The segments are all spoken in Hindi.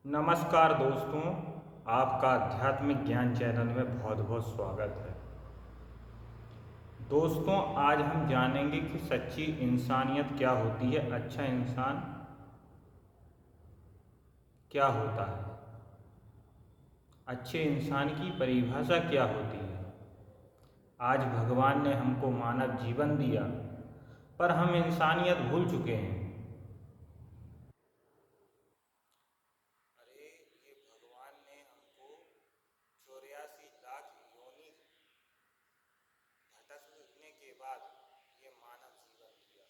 नमस्कार दोस्तों, आपका आध्यात्मिक ज्ञान चैनल में बहुत बहुत स्वागत है। दोस्तों, आज हम जानेंगे कि सच्ची इंसानियत क्या होती है, अच्छा इंसान क्या होता है, अच्छे इंसान की परिभाषा क्या होती है। आज भगवान ने हमको मानव जीवन दिया, पर हम इंसानियत भूल चुके हैं। अरे, ये भगवान ने हमको 84 लाख योनि भटकने के बाद ये मानव जीवन दिया।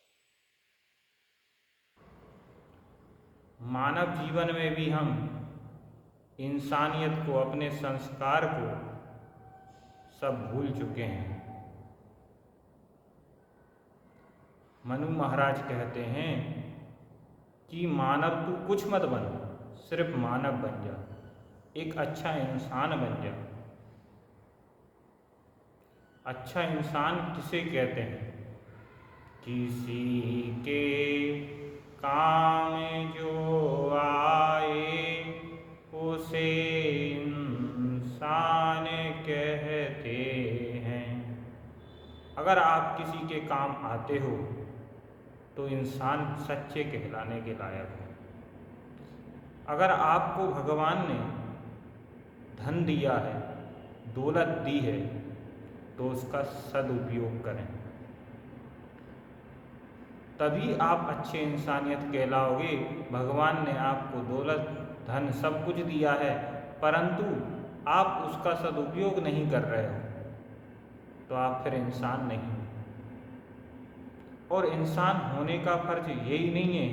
मानव जीवन में भी हम इंसानियत को, अपने संस्कार को सब भूल चुके हैं। मनु महाराज कहते हैं कि मानव तू कुछ मत बन, सिर्फ मानव बन जा, एक अच्छा इंसान बन जा। अच्छा इंसान किसे कहते हैं? किसी के काम जो आए उसे इंसान कहते हैं। अगर आप किसी के काम आते हो तो इंसान सच्चे कहलाने के लायक हो। अगर आपको भगवान ने धन दिया है, दौलत दी है, तो उसका सदुपयोग करें, तभी आप अच्छे इंसानियत कहलाओगे। भगवान ने आपको दौलत, धन सब कुछ दिया है, परंतु आप उसका सदुपयोग नहीं कर रहे हो, तो आप फिर इंसान नहीं हो। और इंसान होने का फर्ज यही नहीं है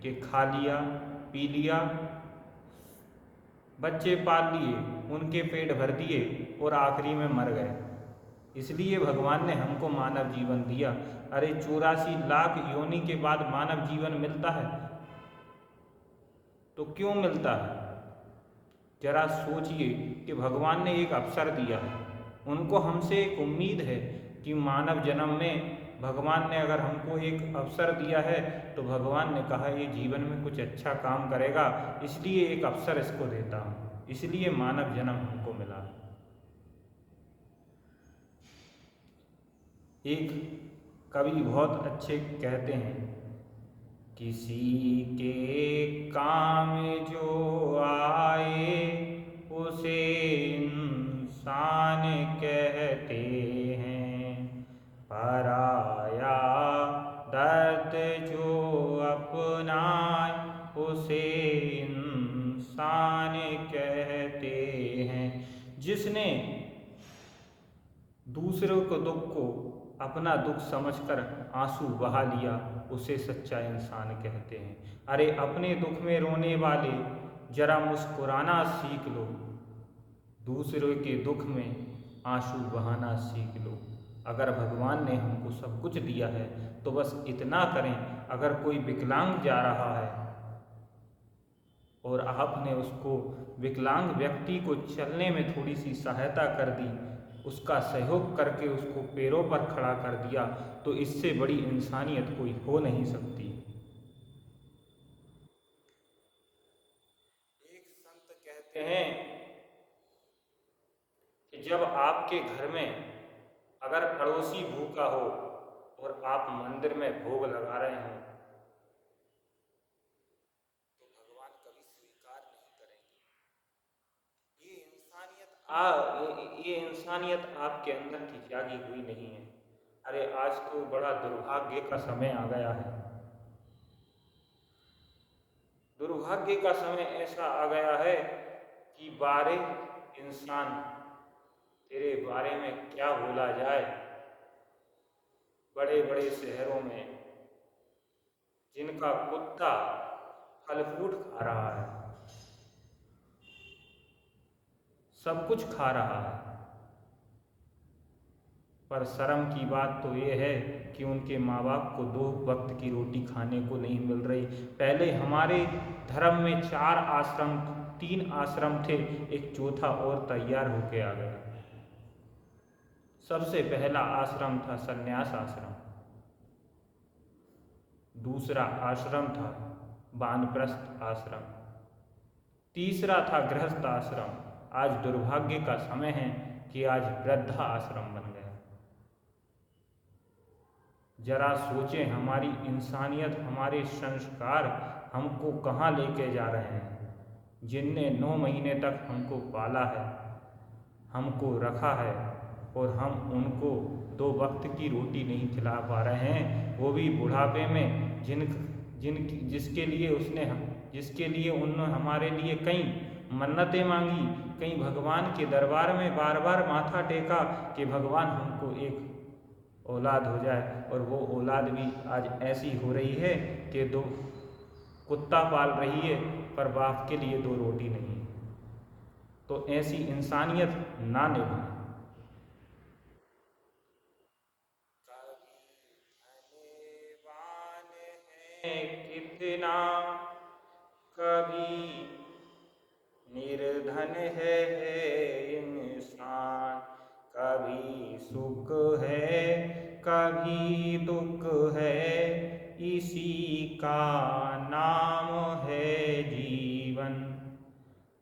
कि खा लिया, पी लिया, बच्चे पाल लिए, उनके पेट भर दिए और आखिरी में मर गए। इसलिए भगवान ने हमको मानव जीवन दिया। अरे, 84 लाख योनि के बाद मानव जीवन मिलता है, तो क्यों मिलता है? जरा सोचिए कि भगवान ने एक अवसर दिया है, उनको हमसे एक उम्मीद है कि मानव जन्म में भगवान ने अगर हमको एक अवसर दिया है तो भगवान ने कहा ये जीवन में कुछ अच्छा काम करेगा, इसलिए एक अवसर इसको देता हूँ, इसलिए मानव जन्म हमको मिला। एक कवि बहुत अच्छे कहते हैं, किसी के काम जो आए उसे इंसान कहते हैं, पराया दर्द जो अपनाए उसे इंसान कहते हैं। जिसने दूसरों को दुख को अपना दुख समझकर आंसू बहा लिया उसे सच्चा इंसान कहते हैं। अरे, अपने दुख में रोने वाले जरा मुस्कुराना सीख लो, दूसरों के दुख में आंसू बहाना सीख लो। अगर भगवान ने हमको सब कुछ दिया है तो बस इतना करें, अगर कोई विकलांग जा रहा है और आपने उसको, विकलांग व्यक्ति को चलने में थोड़ी सी सहायता कर दी, उसका सहयोग करके उसको पैरों पर खड़ा कर दिया, तो इससे बड़ी इंसानियत कोई हो नहीं सकती। एक संत कहते हैं कि जब आपके घर में अगर पड़ोसी भूखा हो और आप मंदिर में भोग लगा रहे हैं तो भगवान कभी स्वीकार नहीं करेंगे। ये इंसानियत आपके अंदर की जागी हुई नहीं है। अरे, आज तो बड़ा दुर्भाग्य का समय आ गया है। दुर्भाग्य का समय ऐसा आ गया है कि बारे इंसान, तेरे बारे में क्या बोला जाए। बड़े बड़े शहरों में जिनका कुत्ता फल फ्रूट खा रहा है, सब कुछ खा रहा है, पर शर्म की बात तो ये है कि उनके माँ बाप को 2 वक्त की रोटी खाने को नहीं मिल रही। पहले हमारे धर्म में 4 आश्रम, 3 आश्रम थे, एक चौथा और तैयार होके आ गया। सबसे पहला आश्रम था संन्यास आश्रम, दूसरा आश्रम था वानप्रस्थ आश्रम, तीसरा था गृहस्थ आश्रम। आज दुर्भाग्य का समय है कि आज वृद्धा आश्रम बन गया। जरा सोचें, हमारी इंसानियत, हमारे संस्कार हमको कहाँ लेके जा रहे हैं। जिनने 9 महीने तक हमको पाला है, हमको रखा है, और हम उनको 2 वक्त की रोटी नहीं खिला पा रहे हैं, वो भी बुढ़ापे में, जिसके लिए उन्होंने हमारे लिए कई मन्नतें मांगी, कई भगवान के दरबार में बार बार माथा टेका कि भगवान हमको एक औलाद हो जाए, और वो औलाद भी आज ऐसी हो रही है कि 2 कुत्ता पाल रही है पर बाप के लिए 2 रोटी नहीं। तो ऐसी इंसानियत ना निभाएं। कितना कभी निर्धन है इंसान, कभी सुख है कभी दुख है, इसी का नाम है जीवन।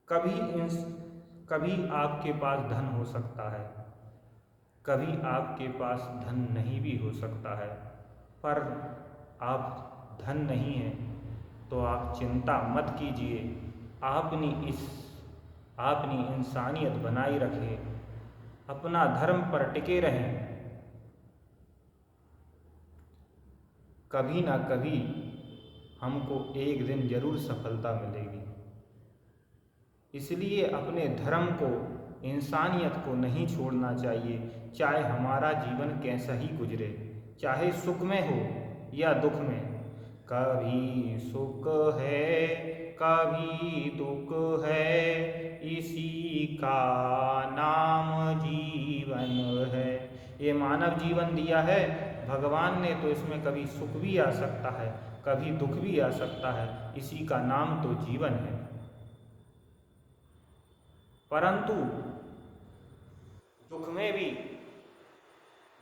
कभी आपके पास धन हो सकता है, कभी आपके पास धन नहीं भी हो सकता है, पर आप धन नहीं है तो आप चिंता मत कीजिए। अपनी इंसानियत बनाए रखें, अपना धर्म पर टिके रहें। कभी ना कभी हमको एक दिन जरूर सफलता मिलेगी। इसलिए अपने धर्म को, इंसानियत को नहीं छोड़ना चाहिए, चाहे हमारा जीवन कैसा ही गुजरे, चाहे सुख में हो या दुख में। कभी सुख है कभी दुख है, इसी का नाम जीवन है। ये मानव जीवन दिया है भगवान ने, तो इसमें कभी सुख भी आ सकता है, कभी दुख भी आ सकता है, इसी का नाम तो जीवन है। परंतु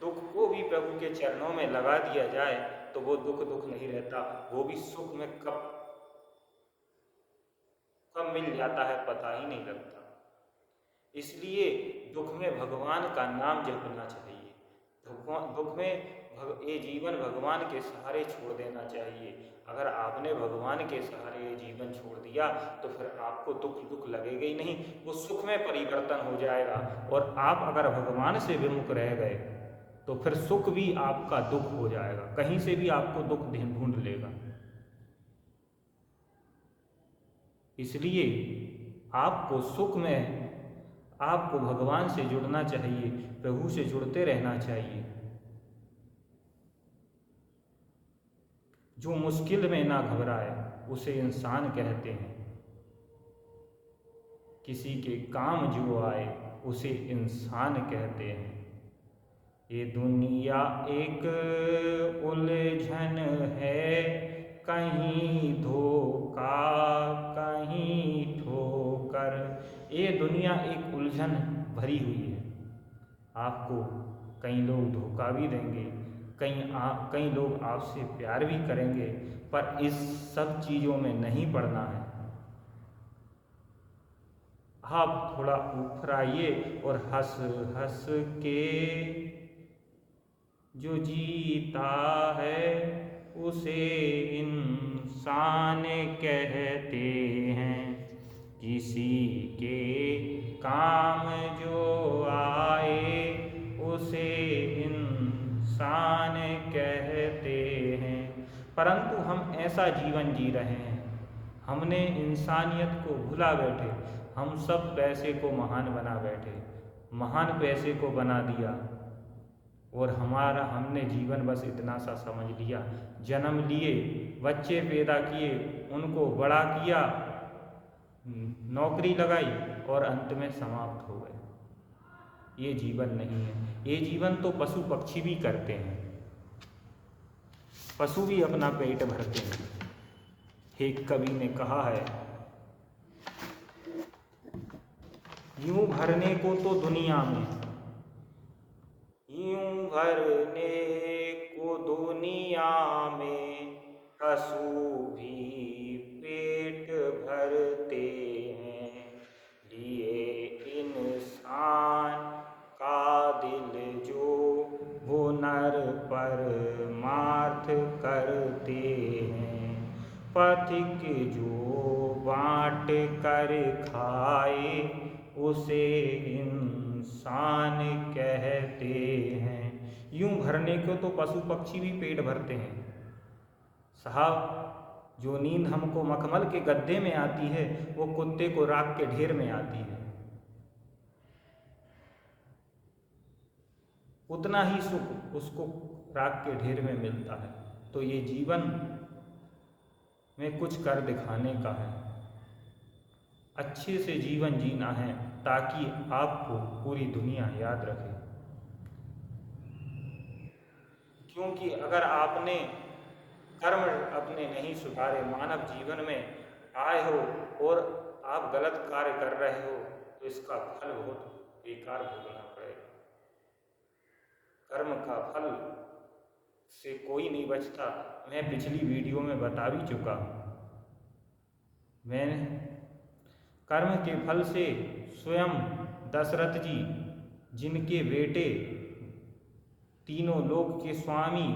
दुख को भी प्रभु के चरणों में लगा दिया जाए तो वो दुख नहीं रहता, वो भी सुख में कब मिल जाता है पता ही नहीं लगता। इसलिए दुख में भगवान का नाम जपना चाहिए। दुख में ये जीवन भगवान के सहारे छोड़ देना चाहिए। अगर आपने भगवान के सहारे ये जीवन छोड़ दिया तो फिर आपको दुख लगेगा ही नहीं, वो सुख में परिवर्तन हो जाएगा। और आप अगर भगवान से विमुख रह गए तो फिर सुख भी आपका दुख हो जाएगा, कहीं से भी आपको दुख ढूंढ लेगा। इसलिए आपको सुख में आपको भगवान से जुड़ना चाहिए, प्रभु से जुड़ते रहना चाहिए। जो मुश्किल में ना घबराए उसे इंसान कहते हैं, किसी के काम जो आए उसे इंसान कहते हैं। ये दुनिया एक उलझन है, कहीं धोखा कहीं ठोकर। ये दुनिया एक उलझन भरी हुई है। आपको कई लोग धोखा भी देंगे, कई लोग आपसे प्यार भी करेंगे, पर इस सब चीज़ों में नहीं पड़ना है। आप थोड़ा ऊपर आइए और हंस हंस के जो जीता है उसे इंसान कहते हैं। किसी के काम जो आए उसे इंसान कहते हैं। परंतु हम ऐसा जीवन जी रहे हैं, हमने इंसानियत को भुला बैठे। हम सब पैसे को महान बना बैठे, महान पैसे को बना दिया, और हमने जीवन बस इतना सा समझ लिया। जन्म लिए, बच्चे पैदा किए, उनको बड़ा किया, नौकरी लगाई और अंत में समाप्त हो गए। ये जीवन नहीं है। ये जीवन तो पशु पक्षी भी करते हैं, पशु भी अपना पेट भरते हैं। एक कवि ने कहा है, यूं भरने को तो दुनिया में, यूं भरने को दुनिया में पशु भी पेट भरते हैं। साथ के जो बाँट कर खाए उसे इंसान कहते हैं। यूं भरने को तो पशु पक्षी भी पेट भरते हैं साहब। जो नींद हमको मखमल के गद्दे में आती है वो कुत्ते को राख के ढेर में आती है। उतना ही सुख उसको राख के ढेर में मिलता है। तो ये जीवन में कुछ कर दिखाने का है, अच्छे से जीवन जीना है ताकि आपको पूरी दुनिया याद रखे। क्योंकि अगर आपने कर्म अपने नहीं सुधारे, मानव जीवन में आए हो और आप गलत कार्य कर रहे हो तो इसका फल बहुत बेकार भोगना पड़ेगा। कर्म का फल से कोई नहीं बचता। मैं पिछली वीडियो में बता भी चुका हूँ। मैंने कर्म के फल से स्वयं दशरथ जी, जिनके बेटे तीनों लोक के स्वामी,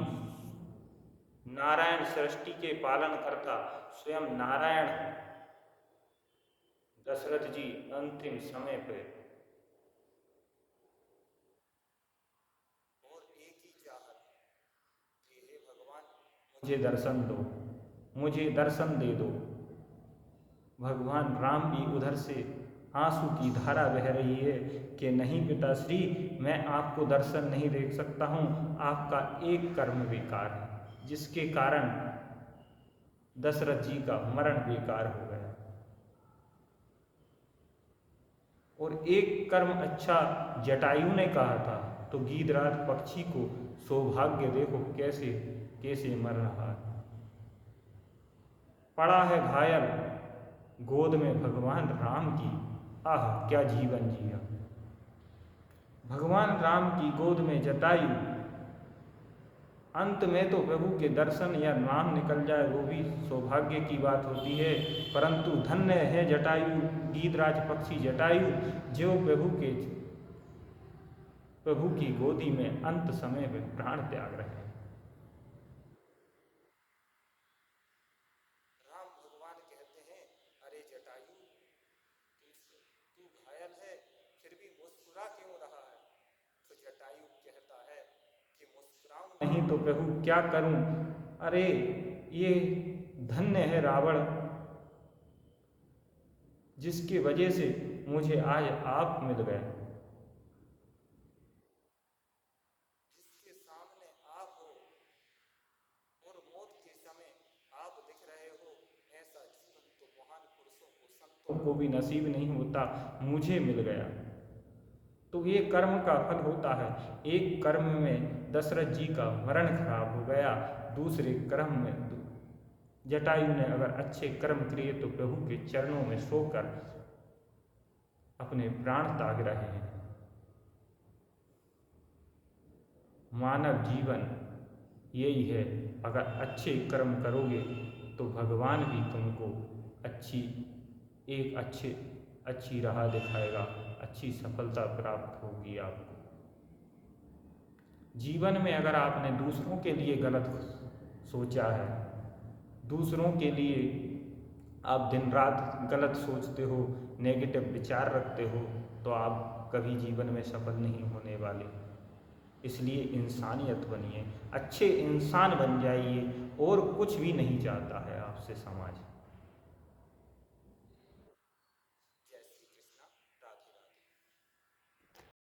नारायण सृष्टि के पालन करता स्वयं नारायण, दशरथ जी अंतिम समय पे और एक ही चाहत कि हे भगवान मुझे दर्शन दो, मुझे दर्शन दे दो। भगवान राम भी उधर से आंसू की धारा बह रही है कि नहीं पिताश्री, मैं आपको दर्शन नहीं दे सकता हूँ, आपका एक कर्म बेकार है, जिसके कारण दशरथ जी का मरण बेकार हो गया। और एक कर्म अच्छा जटायु ने कहा था तो गीधराज पक्षी को सौभाग्य देखो कैसे कैसे मर रहा है। पड़ा है घायल गोद में भगवान राम की, आह क्या जीवन जिया। भगवान राम की गोद में जटायु, अंत में तो प्रभु के दर्शन या नाम निकल जाए वो भी सौभाग्य की बात होती है। परंतु धन्य है जटायु, गीधराज पक्षी जटायु, जो प्रभु की गोदी में अंत समय में प्राण त्याग रहे हैं। राम भगवान कहते हैं, अरे जटायु तू घायल है फिर भी मुस्कुरा क्यों रहा है? तो जटायु कहता है कि मुस्कुराऊं नहीं तो प्रभु क्या करूं? अरे ये धन्य है रावण, जिसकी वजह से मुझे आज आप मिल गए, जिसके सामने आप हो और मौत के समय आप दिख रहे हो। ऐसा जीवन तो महान पुरुषों को, संतों को भी नसीब नहीं होता, मुझे मिल गया। तो ये कर्म का फल होता है। एक कर्म में दशरथ जी का मरण खराब हो गया, दूसरे कर्म में जटायु ने अगर अच्छे कर्म किए तो प्रभु के चरणों में सोकर अपने प्राण त्याग रहे हैं। मानव जीवन यही है, अगर अच्छे कर्म करोगे तो भगवान भी तुमको अच्छी राह दिखाएगा, अच्छी सफलता प्राप्त होगी आपको। जीवन में अगर आपने दूसरों के लिए गलत सोचा है, दूसरों के लिए आप दिन रात गलत सोचते हो, नेगेटिव विचार रखते हो, तो आप कभी जीवन में सफल नहीं होने वाले। इसलिए इंसानियत बनिए, अच्छे इंसान बन जाइए, और कुछ भी नहीं चाहता है आपसे समाज।